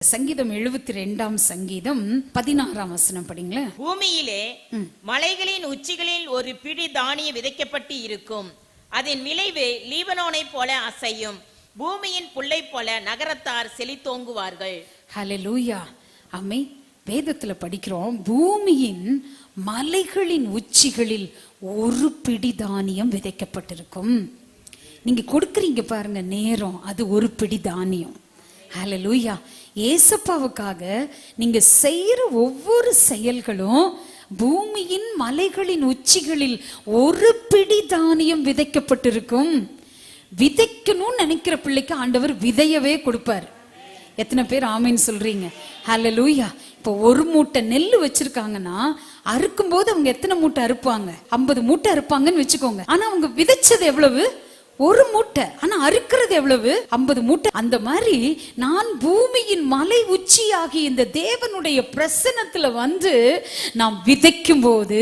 சங்கீதம் 72 சங்கீதம் 16 வசனம் படிங்களேன். பூமியிலே மலைகளின் உச்சிகளில் ஒரு பிடி தானியம் விதைக்கப்பட்டு இருக்கும். அதன் விளைவு லீபனோனை போல அசையும். பூமியின் புல்லை போல நகரத்தார் செழித்தோங்குவார்கள். ஹல்லேலூயா. ஆமென். வேதத்துல படிக்கிறோம், பூமியின் மலைகளின் உச்சிகளில் ஒரு பிடி தானியம் விதைக்கப்பட்டிருக்கும். நீங்க கொடுக்குறீங்க பாருங்க நேரம், அது ஒரு பிடி தானியம். ஹல்லேலூயா. ஏசப்பாவுக்காக நீங்க செய்யற ஒவ்வொரு செயல்களும் பூமியின் மலைகளின் உச்சிகளில் ஒரு பிடி தானியம் விதைக்கப்பட்டிருக்கும். விதைக்கணும்னு நினைக்கிற பிள்ளைக்கு ஆண்டவர் விதையவே கொடுப்பார். எத்தனை பேர் ஆமீன் சொல்றீங்க? ஹல்லேலூயா. இப்போ ஒரு மூட்டை நெல் வச்சிருக்காங்கன்னா அறுக்கும் போது அவங்க எத்தனை மூட்டை அறுப்பாங்க? 50 மூட்டை அறுப்பாங்கன்னு வச்சுக்கோங்க. ஆனா அவங்க விதைச்சது எவ்வளவு? ஒரு மூட்டை. ஆனா அறுக்கிறது எவ்வளவு? 50 மூட்டை. அந்த மாதிரி நான் பூமியின் மலை உச்சியாகி இந்த தேவனுடைய பிரசன்னத்துல வந்து நாம் விதைக்கும் போது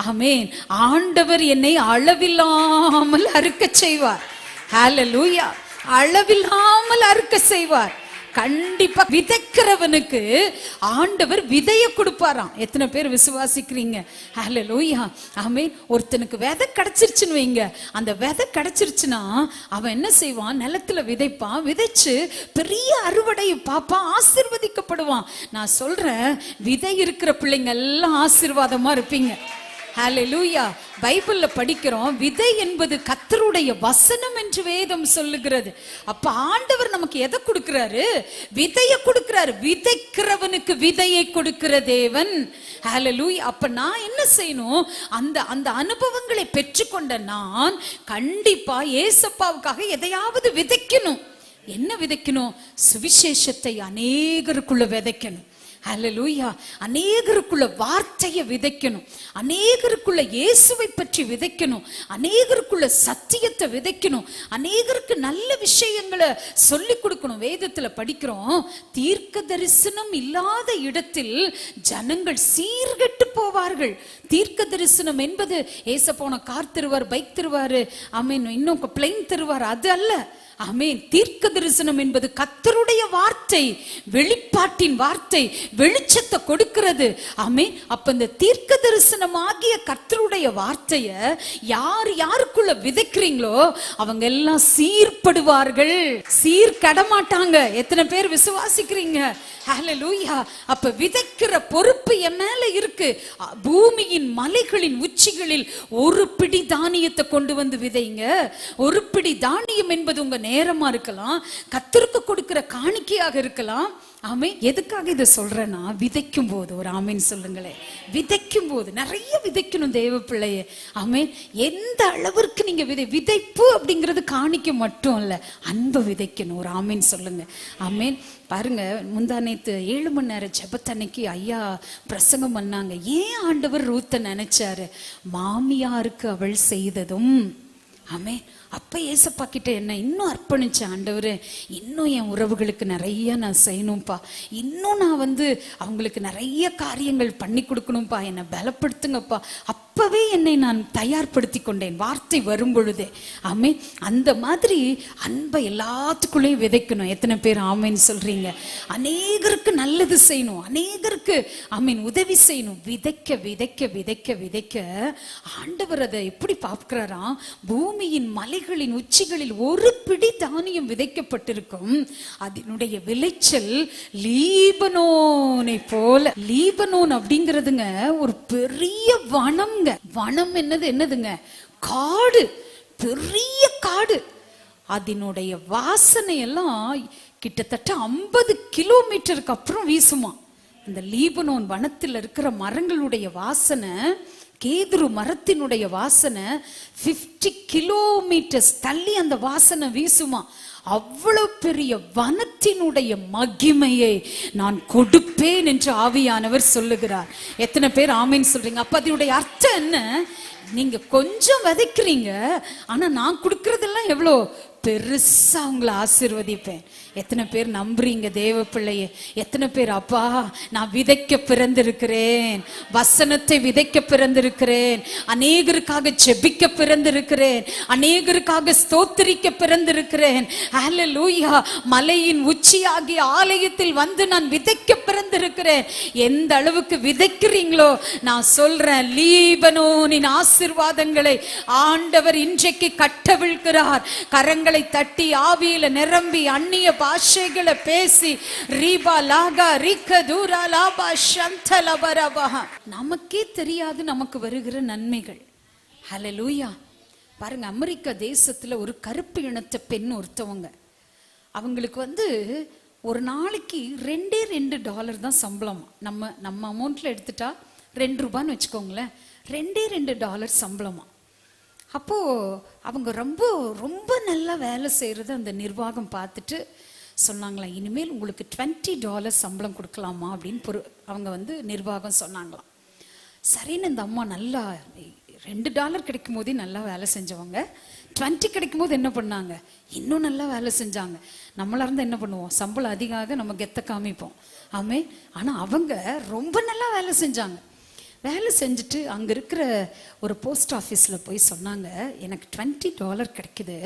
ஆமென், ஆண்டவர் என்னை அளவில்லாமல் அறுக்க செய்வார். ஹல்லேலூயா. அளவில்லாமல் அறுக்க செய்வார். கண்டிப்பா விதைக்கிறவனுக்கு ஆண்டவர் விதைய கொடுப்பாராம். எத்தனை பேர் விசுவாசிக்கிறீங்க? ஹல்லேலூயா. ஆமென். ஒருத்தனுக்கு விதை கிடைச்சிருச்சுன்னு வைங்க, அந்த விதை கிடைச்சிருச்சுன்னா அவன் என்ன செய்வான்? நிலத்துல விதைப்பான். விதைச்சு பெரிய அறுவடையை பார்ப்பான், ஆசீர்வதிக்கப்படுவான். நான் சொல்றேன், விதை இருக்கிற பிள்ளைங்க எல்லாம் ஆசீர்வாதமா இருப்பீங்க. ஹல்லேலூயா. பைபிள்ல படிக்கிறோம், விதை என்பது கர்த்தருடைய வசனம் என்று வேதம் சொல்லுகிறது. அப்ப ஆண்டவர் நமக்கு எதை கொடுக்கிறாரு? விதையை கொடுக்கிறாரு. விதைக்கிறவனுக்கு விதையை கொடுக்கிற தேவன். ஹல்லேலூயா. அப்ப நான் என்ன செய்யணும்? அந்த அனுபவங்களை பெற்றுக்கொண்ட நான் கண்டிப்பா ஏசப்பாவுக்காக எதையாவது விதைக்கணும். என்ன விதைக்கணும்? சுவிசேஷத்தை அநேகருக்குள்ள விதைக்கணும். ஹல்லேலூயா. அநேகருக்குள்ள வார்த்தையை விதைக்கணும். அநேகருக்குள்ள இயேசுவை பற்றி விதைக்கணும். அநேகருக்குள்ள சத்தியத்தை விதைக்கணும். அநேகருக்கு நல்ல விஷயங்களை சொல்லி கொடுக்கணும். வேதத்துல படிக்கிறோம், தீர்க்க தரிசனம் இல்லாத இடத்தில் ஜனங்கள் சீர்கெட்டு போவார்கள். தீர்க்க தரிசனம் என்பது ஏசப்போன கார் தருவார், பைக் தருவாரு, ஆமீன், இன்னும் பிளைன் தருவார், அது அல்ல. ஆமென். தீர்க்க தரிசனம் என்பது கர்த்தருடைய வார்த்தை, வெளிப்பாட்டின் வார்த்தை, வெளிச்சத்தை கொடுக்கிறது. ஆமென். அப்ப இந்த தீர்க்க தரிசனம் ஆகிய கர்த்தருடைய வார்த்தைய யார் யாருக்குள்ள விதைக்கிறீங்களோ அவங்க எல்லாம் சீர்படுவார்கள், சீர்கடமாட்டாங்க. எத்தனை பேர் விசுவாசிக்கிறீங்க? ஹல்லேலூயா. அப்ப விதைக்கிற பொறுப்பு என் மேல இருக்கு. பூமியின் மலைகளின் உச்சிகளில் ஒரு பிடி தானியத்தை கொண்டு வந்து விதைங்க. ஒரு பிடி தானியம் என்பது உங்க நேரமா இருக்கலாம், கர்த்தருக்கு கொடுக்கிற காணிக்கையாக இருக்கலாம். ஆமென். எதுக்காக இதை சொல்றேன்னா, விதைக்கும் போது ஒரு ஆமீன் சொல்லுங்களேன். விதைக்கும் போது நிறைய விதைக்கணும் தேவ பிள்ளையே. ஆமென். எந்த அளவிற்கு நீங்க விதைப்பு அப்படிங்கிறது காணிக்க மட்டும் இல்ல, அன்பை விதைக்கணும். ஒரு ஆமீன் சொல்லுங்க. ஆமென். பாருங்க, முந்தானேத்து 7 மணி நேரம் ஜெபத்தன்னைக்கு ஐயா பிரசங்கம் பண்ணாங்க. ஏன் ஆண்டவர் ரூத்தை நினைச்சாரு? மாமியாருக்கு அவள் செய்ததும். ஆமென். அப்ப ஏசப்பா கிட்ட என்ன இன்னும் அர்ப்பணிச்ச, ஆண்டவரே இன்னும் என் உறவுகளுக்கு நிறைய நான் செய்யணும்ப்பா, இன்னும் நான் அவங்களுக்கு நிறைய காரியங்கள் பண்ணி கொடுக்கணும்ப்பா, என்னை பலப்படுத்துங்கப்பா. அப்பவே என்னை நான் தயார்படுத்தி கொண்டேன் வார்த்தை வரும் பொழுதே. ஆமென். அந்த மாதிரி அன்பை எல்லாத்துக்குள்ளேயும் விதைக்கணும். எத்தனை பேர் ஆமென் சொல்றீங்க? அநேகருக்கு நல்லது செய்யணும், அநேகருக்கு ஆமென் உதவி செய்யணும். விதைக்க விதைக்க விதைக்க விதைக்க ஆண்டவர் அதை எப்படி பார்க்கிறாராம்? பூமியின் மலைகளின் உச்சிகளில் ஒரு பிடி தானியம் விதைக்கப்பட்டிருக்கும். அதனுடைய விளைச்சல் லீபனோனை போல. லீபனோன் அப்படிங்கிறதுங்க ஒரு பெரிய வனம். வனம் என்னதுங்க? காடு, பெரிய காடு. அதனுடைய வாசனை எல்லாம் கிட்டத்தட்ட 50 கிலோமீட்டருக்கு அப்புறம் வீசுமா. அந்த லீபனோன் வனத்தில் இருக்கிற மரங்களுடைய வாசனை, கேதுரு மரத்தினுடைய வாசனை 50 கிலோமீட்டர்ஸ் தள்ளி அந்த வாசனை வீசுமா. அவ்வளவு பெரிய வனத்தினுடைய மகிமையை நான் கொடுப்பேன் என்று ஆவியானவர் சொல்லுகிறார். எத்தனை பேர் ஆமீன் சொல்றீங்க? அப்ப அதனுடைய அர்த்தம் என்ன? நீங்க கொஞ்சம் விதைக்கிறீங்க, ஆனா நான் கொடுக்கறதெல்லாம் எவ்வளோ பெருசா உங்களை ஆசீர்வதிப்பேன். எத்தனை பேர் நம்புறீங்க தேவ பிள்ளையே? எத்தனை பேர் அப்பா நான் விதைக்க பிறந்திருக்கிறேன், வசனத்தை விதைக்க பிறந்திருக்கிறேன், அநேகருக்காக ஜெபிக்க பிறந்திருக்கிறேன், அநேகருக்காக ஸ்தோத்திரிக்க பிறந்திருக்கிறேன். ஹல்லேலூயா. மலையின் உச்சியாகிய ஆலயத்தில் வந்து நான் விதைக்க பிறந்திருக்கிறேன். எந்த அளவுக்கு விதைக்கிறீங்களோ நான் சொல்றேன், லீபனோனின் ஆசீர்வாதங்களை ஆண்டவர் இன்றைக்கு கட்டவிழ்கிறார். கரங்களை தட்டி ஆவியில நிரம்பி அந்நிய பாஷைகளை பேசி ரீபா லாகா ரிக்க தூரா லாபா சந்தலபரபா, நமக்கே தெரியாது நமக்கு வருகிற நன்மைகள். ஹல்லேலூயா. பாருங்க, அமெரிக்கா தேசத்துல ஒரு கருப்பு இனத்த பெண் ஒருத்தவங்க, அவங்களுக்கு ஒரு நாளைக்கு $2 தான் சம்பளம். நம்ம அமௌண்ட்ல எடுத்துட்டா $2 வச்சுக்கோங்களேன், $2 சம்பளமா. அப்போ அவங்க ரொம்ப ரொம்ப நல்லா வேலை செய்யறது அந்த நிர்வாகம் பார்த்துட்டு சொன்னாங்களாம், இனிமேல் உங்களுக்கு $20 சம்பளம் கொடுக்கலாமா அப்படின்னு அவங்க நிர்வாகம் சொன்னாங்களாம். சரின்னு இந்த அம்மா நல்லா $2 கிடைக்கும் போதே நல்லா வேலை செஞ்சவங்க, 20 கிடைக்கும் போது என்ன பண்ணாங்க, இன்னும் நல்லா வேலை செஞ்சாங்க. நம்மளா இருந்தா என்ன பண்ணுவோம், சம்பளம் அதிகமாக நம்ம கெத்த காமிப்போம். ஆமே. ஆனா அவங்க ரொம்ப நல்லா வேலை செஞ்சாங்க. வேலை செஞ்சுட்டு அங்க இருக்கிற ஒரு போஸ்ட் ஆஃபீஸ்ல போய் சொன்னாங்க, எனக்கு $20 கிடைக்குது,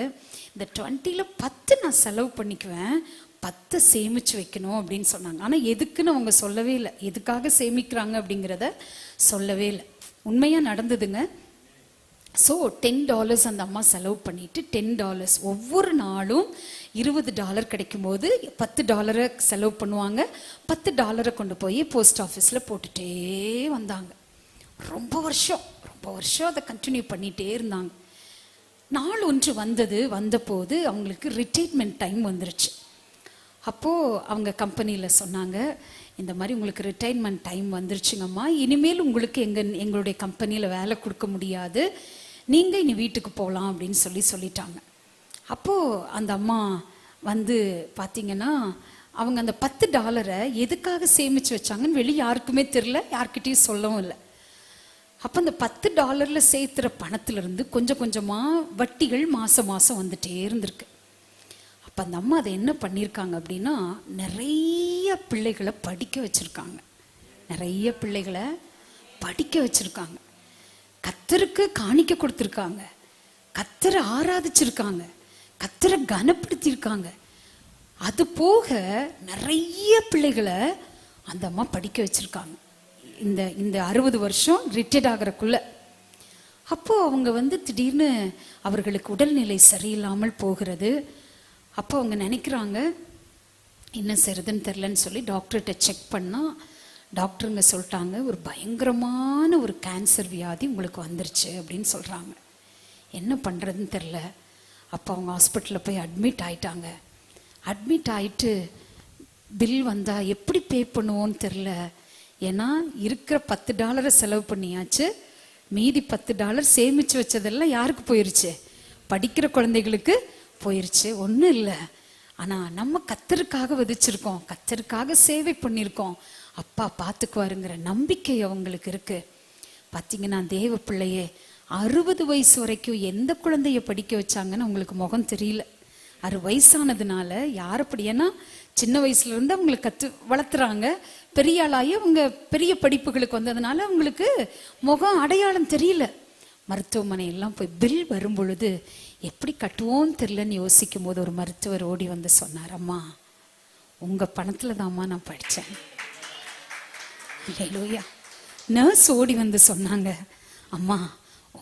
இந்த 20ல 10 நான் செலவு பண்ணிக்குவேன், 10 சேமிச்சு வைக்கணும் அப்படின்னு சொன்னாங்க. ஆனா எதுக்குன்னு அவங்க சொல்லவே இல்லை, எதுக்காக சேமிக்கிறாங்க அப்படிங்கிறத சொல்லவே இல்லை. உண்மையா நடந்ததுங்க. ஸோ $10 அந்த அம்மா செலவு பண்ணிட்டு $10 ஒவ்வொரு நாளும் $20 கிடைக்கும் போது $10 செலவு பண்ணுவாங்க, $10 கொண்டு போய் போஸ்ட் ஆஃபீஸில் போட்டுட்டே வந்தாங்க. ரொம்ப வருஷம் அதை கண்டினியூ பண்ணிகிட்டே இருந்தாங்க. நாள் ஒன்று வந்தபோது அவங்களுக்கு ரிட்டைர்மெண்ட் டைம் வந்துருச்சு. அப்போது அவங்க கம்பெனியில் சொன்னாங்க, இந்த மாதிரி உங்களுக்கு ரிட்டைர்மெண்ட் டைம் வந்துருச்சுங்கம்மா, இனிமேல் உங்களுக்கு எங்களுடைய கம்பெனியில் வேலை கொடுக்க முடியாது, நீங்கள் இனி வீட்டுக்கு போகலாம் அப்படின்னு சொல்லிட்டாங்க. அப்போது அந்த அம்மா பார்த்தீங்கன்னா அவங்க அந்த $10 எதுக்காக சேமித்து வச்சாங்கன்னு வெளியே யாருக்குமே தெரியல, யார்கிட்டையும் சொல்லவும் இல்லை. அப்போ அந்த $10 சேர்த்துற பணத்திலிருந்து கொஞ்சம் கொஞ்சமாக வட்டிகள் மாதம் வந்துட்டே இருந்திருக்கு. அப்போ அந்த அம்மா அதை என்ன பண்ணியிருக்காங்க அப்படின்னா, நிறைய பிள்ளைகளை படிக்க வச்சிருக்காங்க, கர்த்தருக்கு காணிக்க கொடுத்துருக்காங்க, கர்த்தரை ஆராதிச்சிருக்காங்க, கர்த்தரை கனப்படுத்தியிருக்காங்க. அது போக நிறைய பிள்ளைகளை அந்த அம்மா படிக்க வச்சிருக்காங்க இந்த 60 வருஷம் ரிட்டையர்ட் ஆகிறக்குள்ள. அப்போ அவங்க திடீர்னு அவர்களுக்கு உடல்நிலை சரியில்லாமல் போகிறது. அப்போ அவங்க நினைக்கிறாங்க, என்ன செய்யறதுன்னு தெரிலன்னு சொல்லி டாக்டர்கிட்ட செக் பண்ணால் டாக்டருங்க சொல்லிட்டாங்க, ஒரு பயங்கரமான ஒரு கேன்சர் வியாதி உங்களுக்கு வந்துருச்சு அப்படின்னு சொல்கிறாங்க. என்ன பண்ணுறதுன்னு தெரில. அப்போ அவங்க ஹாஸ்பிட்டலில் போய் அட்மிட் ஆயிட்டாங்க. அட்மிட் ஆகிட்டு பில் வந்தால் எப்படி பே பண்ணுவோன்னு தெரில. ஏன்னா இருக்கிற $10 செலவு பண்ணியாச்சு, மீதி $10 சேமித்து வச்சதெல்லாம் யாருக்கு போயிருச்சு, படிக்கிற குழந்தைகளுக்கு போயிருச்சு. ஒன்றும் இல்லை, ஆனால் நம்ம கர்த்தருக்காக விதைச்சிருக்கோம், கர்த்தருக்காக சேவை பண்ணியிருக்கோம், அப்பா பார்த்துக்குவாருங்கிற நம்பிக்கை அவங்களுக்கு இருக்கு. பார்த்தீங்கன்னா தேவ பிள்ளையே 60 வயசு வரைக்கும் எந்த குழந்தைய படிக்க வச்சாங்கன்னு அவங்களுக்கு முகம் தெரியல. 60 வயசானதுனால யார் அப்படி, ஏன்னா சின்ன வயசுல இருந்து அவங்களுக்கு வளர்த்துறாங்க, பெரிய ஆளாகி அவங்க பெரிய படிப்புகளுக்கு வந்ததுனால அவங்களுக்கு முகம் அடையாளம் தெரியல. மருத்துவமனை எல்லாம் போய் பில் வரும் பொழுது எப்படி கட்டுவோன்னு தெரியலன்னு யோசிக்கும் போது ஒரு மருத்துவர் ஓடி வந்து சொன்னார், அம்மா உங்க பணத்துல தான்மா நான் படித்தேன். ஹல்லேலூயா. நர்ஸ் ஓடி வந்து சொன்னாங்க, அம்மா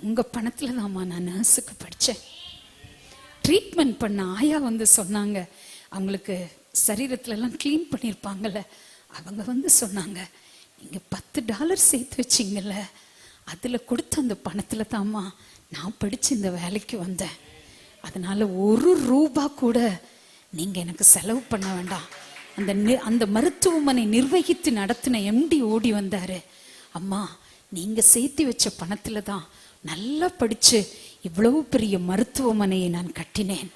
உங்க பணத்துல தான்மா நான் நர்ஸுக்கு படித்தேன். ட்ரீட்மெண்ட் பண்ண ஆயா வந்து சொன்னாங்க, அவங்களுக்கு சரீரத்துலலாம் க்ளீன் பண்ணியிருப்பாங்கல்ல, அவங்க சொன்னாங்க, நீங்கள் $10 சேர்த்து வச்சிங்கல்ல, அதில் கொடுத்த அந்த பணத்தில் தாம்மா நான் படித்து இந்த வேலைக்கு வந்தேன், அதனால் $1 கூட நீங்கள் எனக்கு செலவு பண்ண வேண்டாம். அந்த மருத்துவமனை நிர்வகித்து நடத்தின MD ஓடி வந்தார், அம்மா நீங்கள் சேர்த்து வச்ச பணத்தில் தான் நல்லா படித்து இவ்வளவு பெரிய மருத்துவமனையை நான் கட்டினேன்,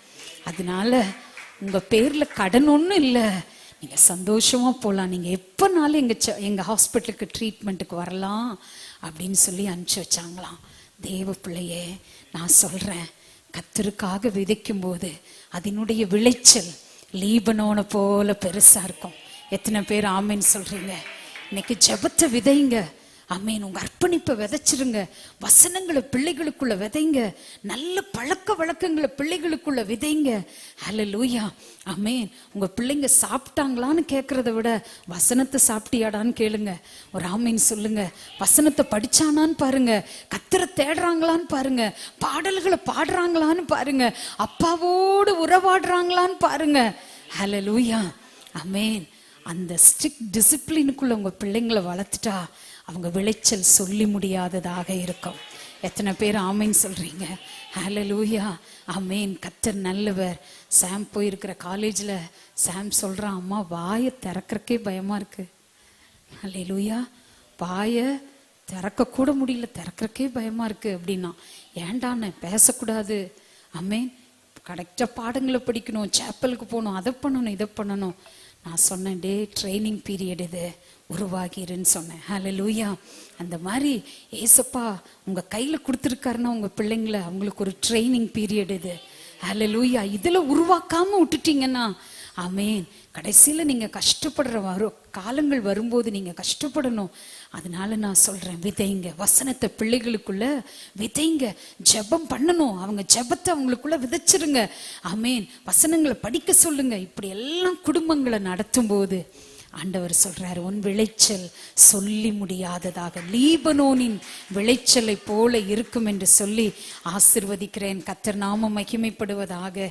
அதனால உங்கள் பேரில் கடன் ஒன்றும் இல்லை, நீங்கள் சந்தோஷமாக போகலாம், நீங்கள் எப்போனாலும் எங்கள் ஹாஸ்பிட்டலுக்கு ட்ரீட்மெண்ட்டுக்கு வரலாம் அப்படின்னு சொல்லி அனுப்பிச்சி வச்சாங்களாம். தேவ பிள்ளையே நான் சொல்கிறேன், கர்த்தருக்காக விதைக்கும் போது அதனுடைய விளைச்சல் லீபனோனை போல பெருசா இருக்கும். எத்தனை பேர் ஆமேன்னு சொல்றீங்க? இன்னைக்கு ஜெபத்தை விதைங்க. ஆமேன். உங்க அர்ப்பணிப்பை விதைச்சிருங்க. வசனங்களை பிள்ளைகளுக்குள்ள விதைங்க. நல்ல பழக்க வழக்கங்களை பிள்ளைகளுக்குள்ள விதைங்க. ஹல்லேலூயா. ஆமேன். உங்க பிள்ளைங்க சாப்பிட்டாங்களான்னு கேட்கறத விட வசனத்தை சாப்பிட்டியாடான்னு கேளுங்க. ஒரு ஆமேன் சொல்லுங்க. வசனத்தை படிச்சானான்னு பாருங்க. கர்த்தரை தேடுறாங்களான்னு பாருங்க. பாடல்களை பாடுறாங்களான்னு பாருங்க. அப்பாவோடு உறவாடுறாங்களான்னு பாருங்க. ஹல்லேலூயா. ஆமேன். அந்த ஸ்ட்ரிக்ட் டிசிப்ளினுக்குள்ள உங்க பிள்ளைங்களை வளர்த்துட்டா அவங்க விளைச்சல் சொல்லி முடியாததாக இருக்கும். எத்தனை பேர் ஆமேன்னு சொல்றீங்க? ஹல்லேலூயா. ஆமேன். கர்த்தர் நல்லவர். சாம் போயிருக்கிற காலேஜில் சாம் சொல்றான், அம்மா வாயை திறக்கிறக்கே பயமா இருக்கு. ஹல்லேலூயா. வாயை திறக்க கூட முடியல, திறக்கிறக்கே பயமா இருக்கு அப்படின்னா. ஏண்டான்னு பேசக்கூடாது. ஆமேன். கரெக்டாக பாடங்களை படிக்கணும், சேப்பலுக்கு போகணும், அதை பண்ணணும், இதை பண்ணணும். நான் சொன்னேன், டே ட்ரைனிங் பீரியட் இது, உருவாகிருன்னு சொன்னேன். ஹல்லேலூயா. அந்த மாதிரி ஏசப்பா உங்க கையில கொடுத்துருக்காருன்னா உங்க பிள்ளைங்களை, அவங்களுக்கு ஒரு ட்ரைனிங் பீரியட் இது. ஹல்லேலூயா. இதுல உருவாக்காம விட்டுட்டீங்கன்னா ஆமேன், கடைசியில நீங்க கஷ்டப்படுற காலங்கள் வரும்போது நீங்க கஷ்டப்படணும். அதனால நான் சொல்றேன், விதைங்க. வசனத்தை பிள்ளைகளுக்குள்ள விதைங்க. ஜெபம் பண்ணணும். அவங்க ஜெபத்தை அவங்களுக்குள்ள விதைச்சிருங்க. ஆமேன். வசனங்களை படிக்க சொல்லுங்க. இப்படி எல்லாம் குடும்பங்களை நடத்தும் போது ஆண்டவர் சொல்றாரு, உன் விளைச்சல் சொல்லி முடியாததாக லீபனோனின் விளைச்சலை போல இருக்கும் என்று சொல்லி ஆசீர்வதிக்கிறேன். கர்த்தர் நாமம் மகிமைப்படுவதாக.